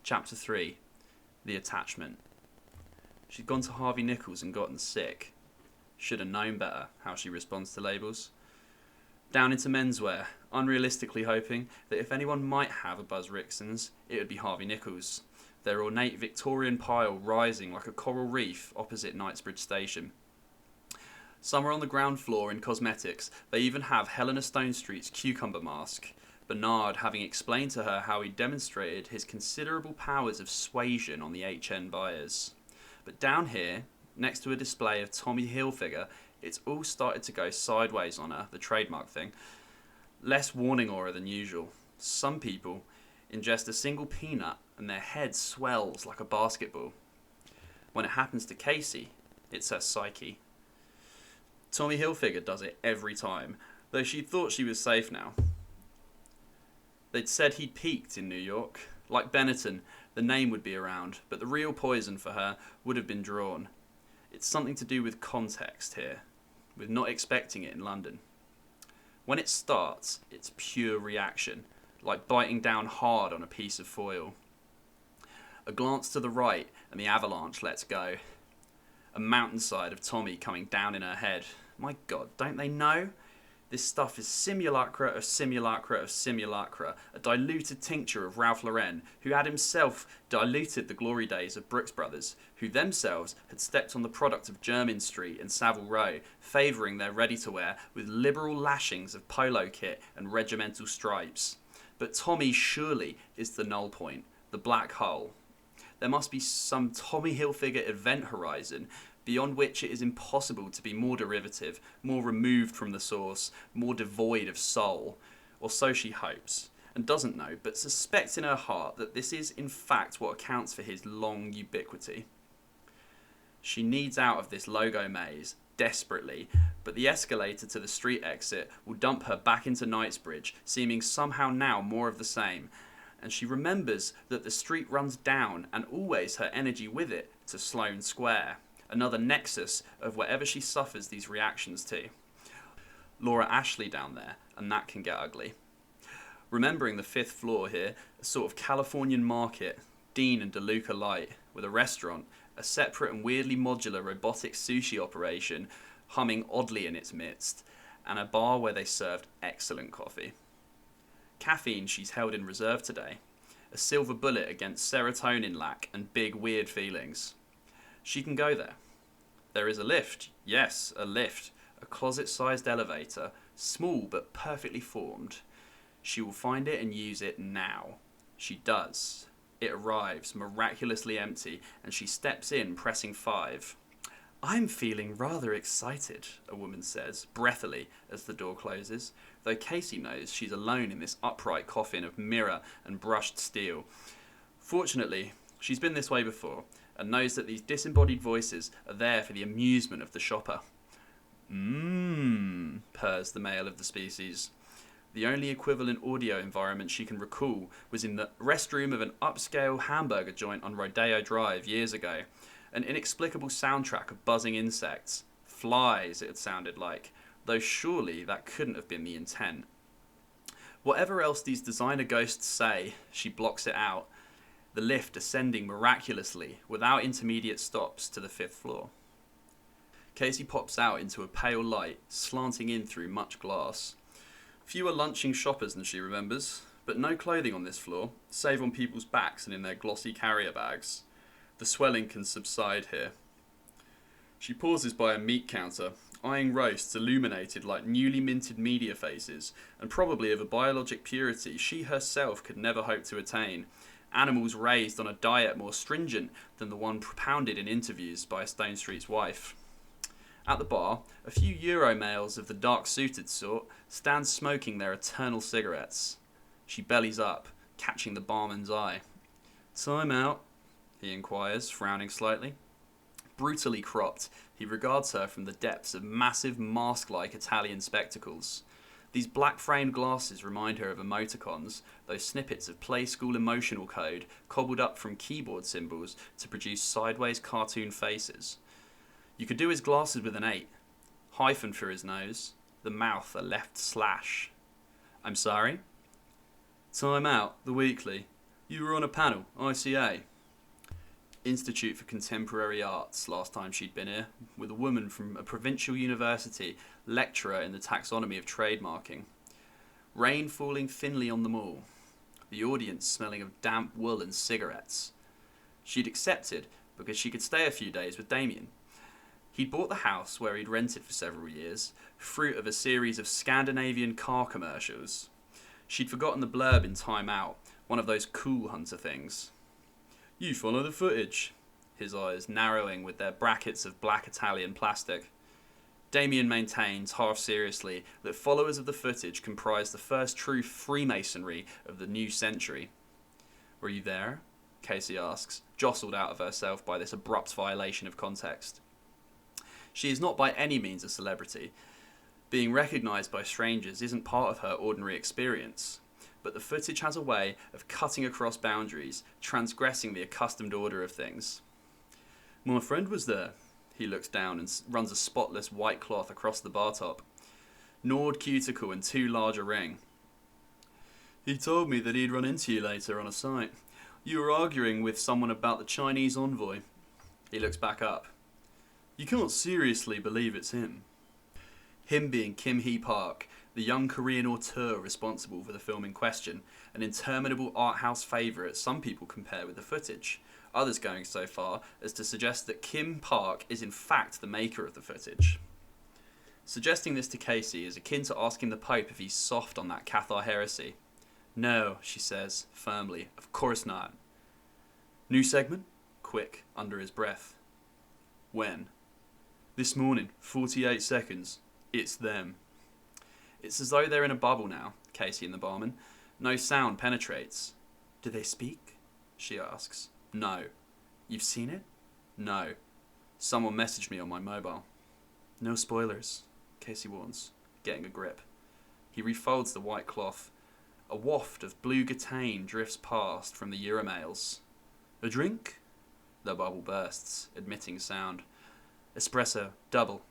Chapter 3. The Attachment. She'd gone to Harvey Nichols and gotten sick. Should have known better how she responds to labels. Down into menswear, unrealistically hoping that if anyone might have a Buzz Rixon's, it would be Harvey Nichols, their ornate Victorian pile rising like a coral reef opposite Knightsbridge Station. Somewhere on the ground floor in cosmetics, they even have Helena Stone Street's cucumber mask, Bernard having explained to her how he demonstrated his considerable powers of suasion on the HN buyers. But down here, next to a display of Tommy Hilfiger, it's all started to go sideways on her, the trademark thing. Less warning aura than usual. Some people ingest a single peanut and their head swells like a basketball. When it happens to Casey, it's her psyche. Tommy Hilfiger does it every time, though she thought she was safe now. They'd said he'd peaked in New York. Like Benetton, the name would be around, but the real poison for her would have been drawn. It's something to do with context here, with not expecting it in London. When it starts, it's pure reaction, like biting down hard on a piece of foil. A glance to the right and the avalanche lets go. A mountainside of Tommy coming down in her head. My God, don't they know? This stuff is simulacra of simulacra of simulacra, a diluted tincture of Ralph Lauren, who had himself diluted the glory days of Brooks Brothers, who themselves had stepped on the product of Jermyn Street and Savile Row, favouring their ready-to-wear with liberal lashings of polo kit and regimental stripes. But Tommy surely is the null point, the black hole. There must be some Tommy Hilfiger event horizon beyond which it is impossible to be more derivative, more removed from the source, more devoid of soul. Or so she hopes, and doesn't know, but suspects in her heart that this is in fact what accounts for his long ubiquity. She needs out of this logo maze, desperately, but the escalator to the street exit will dump her back into Knightsbridge, seeming somehow now more of the same, and she remembers that the street runs down, and always her energy with it, to Sloane Square. Another nexus of whatever she suffers these reactions to. Laura Ashley down there, and that can get ugly. Remembering the 5th floor here, a sort of Californian market, Dean and DeLuca light, with a restaurant, a separate and weirdly modular robotic sushi operation humming oddly in its midst, and a bar where they served excellent coffee. Caffeine she's held in reserve today, a silver bullet against serotonin lack and big weird feelings. She can go there. There is a lift. Yes, a lift. A closet-sized elevator. Small but perfectly formed. She will find it and use it now. She does. It arrives, miraculously empty, and she steps in, pressing 5. "I'm feeling rather excited," a woman says, breathily, as the door closes, though Casey knows she's alone in this upright coffin of mirror and brushed steel. Fortunately, she's been this way before, and knows that these disembodied voices are there for the amusement of the shopper. Purrs the male of the species. The only equivalent audio environment she can recall was in the restroom of an upscale hamburger joint on Rodeo Drive years ago. An inexplicable soundtrack of buzzing insects. Flies, it had sounded like, though surely that couldn't have been the intent. Whatever else these designer ghosts say, she blocks it out. The lift ascending miraculously, without intermediate stops, to the 5th floor. Casey pops out into a pale light, slanting in through much glass. Fewer lunching shoppers than she remembers, but no clothing on this floor, save on people's backs and in their glossy carrier bags. The swelling can subside here. She pauses by a meat counter, eyeing roasts illuminated like newly minted media faces, and probably of a biologic purity she herself could never hope to attain. Animals raised on a diet more stringent than the one propounded in interviews by Stone Street's wife. At the bar, a few Euro males of the dark-suited sort stand smoking their eternal cigarettes. She bellies up, catching the barman's eye. "Time out," he inquires, frowning slightly. Brutally cropped, he regards her from the depths of massive mask-like Italian spectacles. These black-framed glasses remind her of emoticons, those snippets of play school emotional code cobbled up from keyboard symbols to produce sideways cartoon faces. You could do his glasses with an 8. Hyphen for his nose, the mouth a left slash. "I'm sorry?" "Time Out, the weekly. You were on a panel, ICA, Institute for Contemporary Arts, last time she'd been here, with a woman from a provincial university, lecturer in the taxonomy of trademarking. Rain falling thinly on them all. The audience smelling of damp wool and cigarettes. She'd accepted because she could stay a few days with Damien. He'd bought the house where he'd rented for several years, fruit of a series of Scandinavian car commercials. She'd forgotten the blurb in Time Out, one of those cool hunter things. You follow the footage, his eyes narrowing with their brackets of black Italian plastic. Damien maintains, half seriously, that followers of the footage comprise the first true Freemasonry of the new century. Were you there? Casey asks, jostled out of herself by this abrupt violation of context. She is not by any means a celebrity. Being recognised by strangers isn't part of her ordinary experience. But the footage has a way of cutting across boundaries, transgressing the accustomed order of things. My friend was there. He looks down and runs a spotless white cloth across the bar top. Gnawed cuticle and too large a ring. He told me that he'd run into you later on a site. You were arguing with someone about the Chinese envoy. He looks back up. You can't seriously believe it's him. Him being Kim Hee Park, the young Korean auteur responsible for the film in question, an interminable art house favourite some people compare with the footage, others going so far as to suggest that Kim Park is in fact the maker of the footage. Suggesting this to Casey is akin to asking the Pope if he's soft on that Cathar heresy. No, she says, firmly, of course not. New segment? Quick, under his breath. When? This morning, 48 seconds. It's them. It's as though they're in a bubble now, Casey and the barman. No sound penetrates. Do they speak? She asks. No. You've seen it? No. Someone messaged me on my mobile. No spoilers, Casey warns, getting a grip. He refolds the white cloth. A waft of blue gatane drifts past from the Euromails. A drink? The bubble bursts, admitting sound. Espresso, double.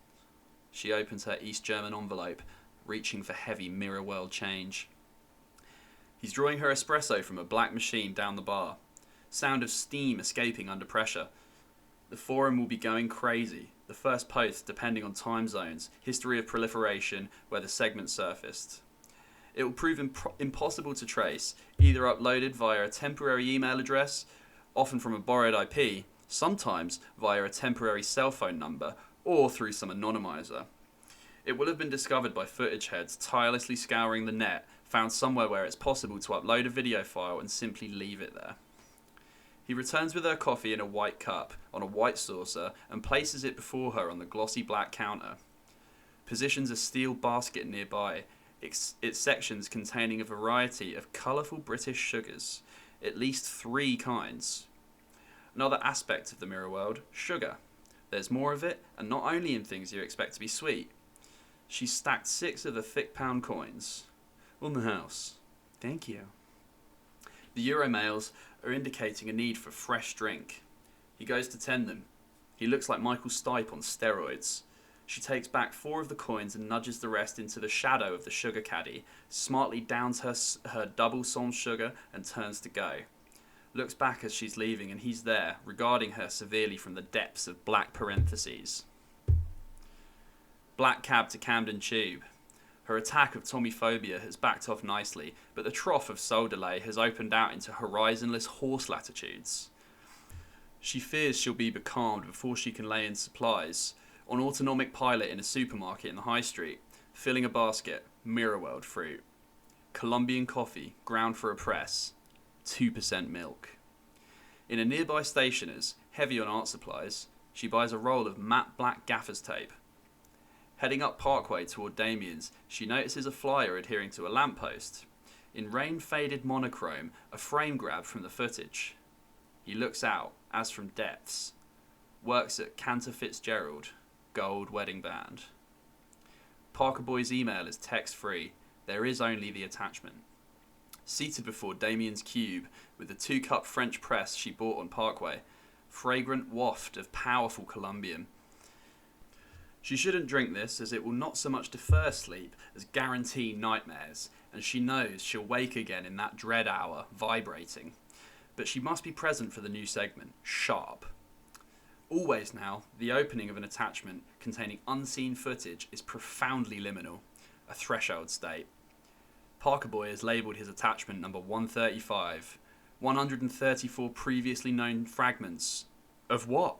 She opens her East German envelope, reaching for heavy mirror world change. He's drawing her espresso from a black machine down the bar. Sound of steam escaping under pressure. The forum will be going crazy. The first post, depending on time zones, history of proliferation, where the segment surfaced. It will prove impossible to trace, either uploaded via a temporary email address, often from a borrowed IP, sometimes via a temporary cell phone number, or through some anonymizer. It will have been discovered by footage heads tirelessly scouring the net, found somewhere where it's possible to upload a video file and simply leave it there. He returns with her coffee in a white cup, on a white saucer, and places it before her on the glossy black counter. Positions a steel basket nearby, its sections containing a variety of colourful British sugars, at least 3 kinds. Another aspect of the mirror world, sugar. There's more of it, and not only in things you expect to be sweet. She stacked 6 of the thick pound coins. On the house. Thank you. The Euromails are indicating a need for fresh drink. He goes to tend them. He looks like Michael Stipe on steroids. She takes back 4 of the coins and nudges the rest into the shadow of the sugar caddy, smartly downs her double sans sugar and turns to go. Looks back as she's leaving and he's there, regarding her severely from the depths of black parentheses. Black cab to Camden Tube. Her attack of Tommyphobia has backed off nicely, but the trough of soul delay has opened out into horizonless horse latitudes. She fears she'll be becalmed before she can lay in supplies, on autonomic pilot in a supermarket in the high street, filling a basket, mirror world fruit. Colombian coffee, ground for a press, 2% milk. In a nearby stationer's, heavy on art supplies, she buys a roll of matte black gaffer's tape. Heading up Parkway toward Damien's, she notices a flyer adhering to a lamppost. In rain-faded monochrome, a frame grab from the footage. He looks out, as from depths. Works at Cantor Fitzgerald, gold wedding band. Parker Boy's email is text-free. There is only the attachment. Seated before Damien's cube, with the 2-cup French press she bought on Parkway, fragrant waft of powerful Colombian. She shouldn't drink this, as it will not so much defer sleep as guarantee nightmares, and she knows she'll wake again in that dread hour, vibrating. but she must be present for the new segment, sharp. Always now, the opening of an attachment containing unseen footage is profoundly liminal, a threshold state. Parker Boy has labelled his attachment number 135, 134 previously known fragments. Of what?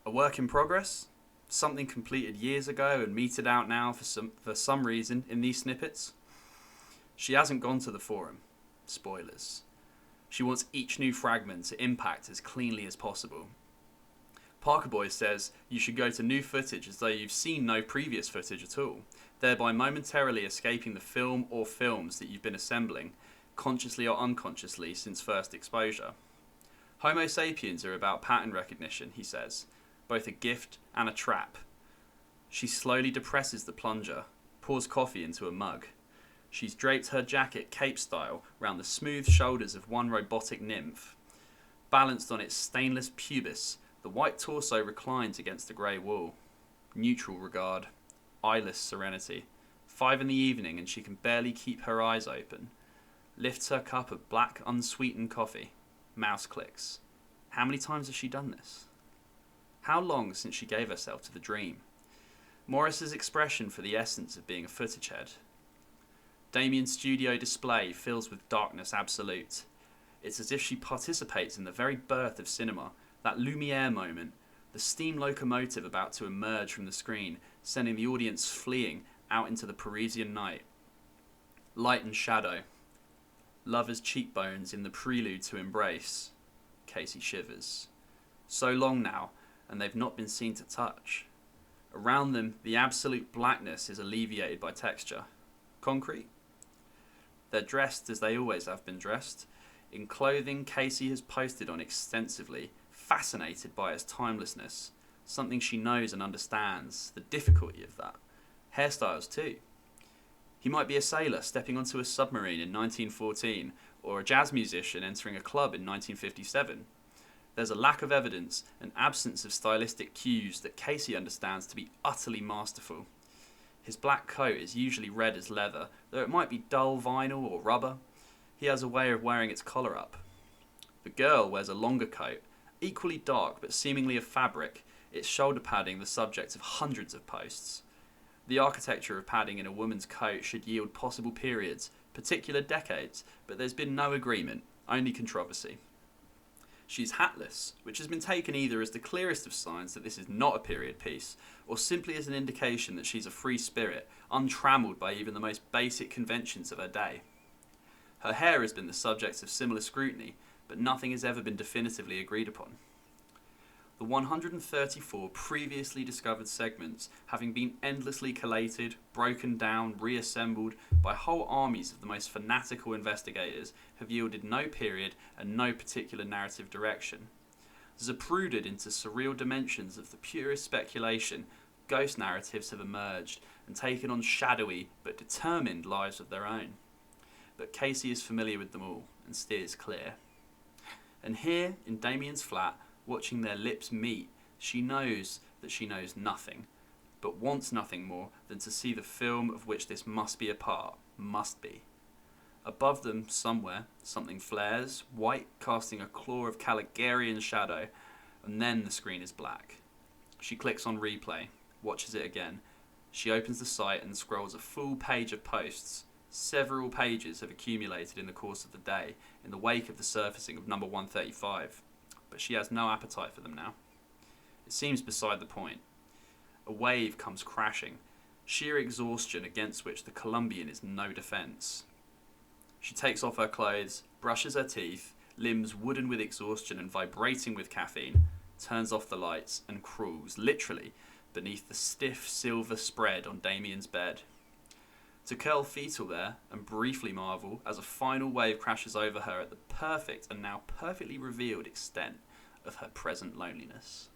A work in progress? Something completed years ago and meted out now for some reason in these snippets? She hasn't gone to the forum. Spoilers. She wants each new fragment to impact as cleanly as possible. Parker Boy says you should go to new footage as though you've seen no previous footage at all, thereby momentarily escaping the film or films that you've been assembling, consciously or unconsciously, since first exposure. Homo sapiens are about pattern recognition, he says, both a gift and a trap. She slowly depresses the plunger, pours coffee into a mug. She's draped her jacket cape-style round the smooth shoulders of one robotic nymph. Balanced on its stainless pubis, the white torso reclines against the grey wall. Neutral regard. Eyeless serenity. 5 in the evening and she can barely keep her eyes open. Lifts her cup of black unsweetened coffee. Mouse clicks. How many times has she done this? How long since she gave herself to the dream? Morris's expression for the essence of being a footage head. Damien's studio display fills with darkness absolute. It's as if she participates in the very birth of cinema, that Lumiere moment, the steam locomotive about to emerge from the screen, sending the audience fleeing out into the Parisian night. Light and shadow. Lovers' cheekbones in the prelude to embrace. Casey shivers. So long now, and they've not been seen to touch. Around them, the absolute blackness is alleviated by texture. Concrete? They're dressed as they always have been dressed, in clothing Casey has posted on extensively, fascinated by its timelessness, something she knows and understands, the difficulty of that. Hairstyles too. He might be a sailor stepping onto a submarine in 1914, or a jazz musician entering a club in 1957. There's a lack of evidence, an absence of stylistic cues that Casey understands to be utterly masterful. His black coat is usually red as leather, though it might be dull vinyl or rubber. He has a way of wearing its collar up. The girl wears a longer coat, equally dark but seemingly of fabric, its shoulder padding the subject of hundreds of posts. The architecture of padding in a woman's coat should yield possible periods, particular decades, but there's been no agreement, only controversy. She's hatless, which has been taken either as the clearest of signs that this is not a period piece, or simply as an indication that she's a free spirit, untrammelled by even the most basic conventions of her day. Her hair has been the subject of similar scrutiny, but nothing has ever been definitively agreed upon. The 134 previously discovered segments, having been endlessly collated, broken down, reassembled by whole armies of the most fanatical investigators, have yielded no period and no particular narrative direction. Zapruded into surreal dimensions of the purest speculation, ghost narratives have emerged and taken on shadowy but determined lives of their own. But Casey is familiar with them all and steers clear. And here, in Damien's flat, watching their lips meet, she knows that she knows nothing, but wants nothing more than to see the film of which this must be a part, must be. Above them, somewhere, something flares, white, casting a claw of Caligarian shadow, and then the screen is black. She clicks on replay, watches it again. She opens the site and scrolls a full page of posts. Several pages have accumulated in the course of the day, in the wake of the surfacing of number 135. But she has no appetite for them now. It seems beside the point. A wave comes crashing, sheer exhaustion against which the Colombian is no defence. She takes off her clothes, brushes her teeth, limbs wooden with exhaustion and vibrating with caffeine, turns off the lights and crawls, literally, beneath the stiff silver spread on Damien's bed. To curl fetal there and briefly marvel as a final wave crashes over her at the perfect and now perfectly revealed extent of her present loneliness.